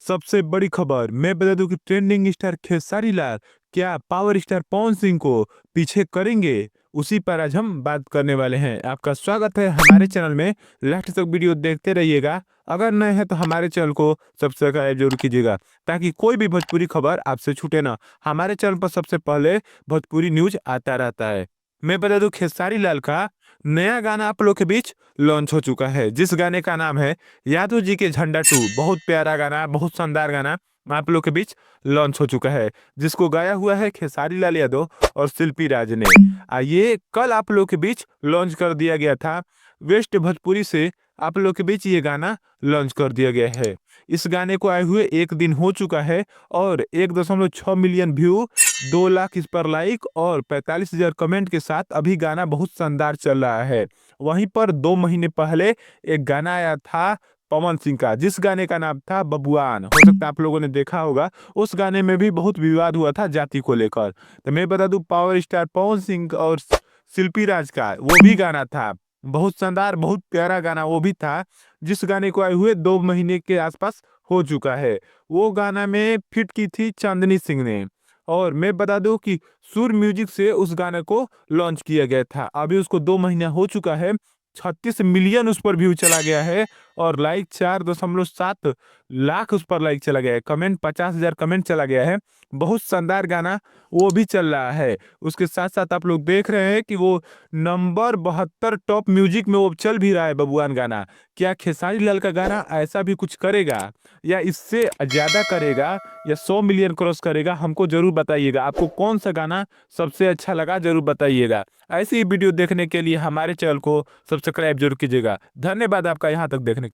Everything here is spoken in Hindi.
सबसे बड़ी खबर मैं बता दूं कि ट्रेंडिंग स्टार खेसारी लाल क्या पावर स्टार पवन सिंह को पीछे करेंगे। उसी पर आज हम बात करने वाले हैं। आपका स्वागत है हमारे चैनल में। लास्ट तक वीडियो देखते रहिएगा। अगर नए हैं तो हमारे चैनल को सब्सक्राइब जरूर कीजिएगा ताकि कोई भी भोजपुरी खबर आपसे छूटे ना। हमारे चैनल पर सबसे पहले भोजपुरी न्यूज आता रहता है। मैं बता दूं खेसारी लाल का नया गाना आप लोग के बीच लॉन्च हो चुका है, जिस गाने का नाम है यादव जी के झंडा 2। बहुत प्यारा गाना, बहुत शानदार गाना आप लोग के बीच लॉन्च हो चुका है, जिसको गाया हुआ है खेसारी लाल यादव और शिल्पी राज ने। ये कल आप लोग के बीच लॉन्च कर दिया गया था। वेस्ट भोजपुरी से आप लोग के बीच ये गाना लॉन्च कर दिया गया है। इस गाने को आए हुए एक दिन हो चुका है और 1.6 मिलियन व्यू, 2 लाख इस पर लाइक और 45,000 कमेंट के साथ अभी गाना बहुत शानदार चल रहा है। वहीं पर 2 महीने पहले एक गाना आया था पवन सिंह का, जिस गाने का नाम था बबुआन। हो सकता है आप लोगों ने देखा होगा। उस गाने में भी बहुत विवाद हुआ था जाति को लेकर। तो मैं बता दूं पावर स्टार पवन सिंह और शिल्पी राज का वो भी गाना था, बहुत शानदार, बहुत प्यारा गाना वो भी था, जिस गाने को आए हुए 2 महीने के आसपास हो चुका है। वो गाना में फिट की थी चांदनी सिंह ने। और मैं बता दूं कि सुर म्यूजिक से उस गाने को लॉन्च किया गया था। अभी उसको 2 महीना हो चुका है। 36 मिलियन उस पर व्यू चला गया है और लाइक 4.7 लाख उस पर लाइक चला गया है। कमेंट 50,000 कमेंट चला गया है। बहुत शानदार गाना वो भी चल रहा है। उसके साथ साथ आप लोग देख रहे हैं कि वो नंबर 72 टॉप म्यूजिक में वो चल भी रहा है बबुआन गाना। क्या खेसारी लाल का गाना ऐसा भी कुछ करेगा या इससे ज्यादा करेगा या 100 मिलियन क्रॉस करेगा? हमको जरूर बताइएगा। आपको कौन सा गाना सबसे अच्छा लगा जरूर बताइएगा। ऐसी ही वीडियो देखने के लिए हमारे चैनल को सब्सक्राइब जरूर कीजिएगा। धन्यवाद आपका यहाँ तक देखने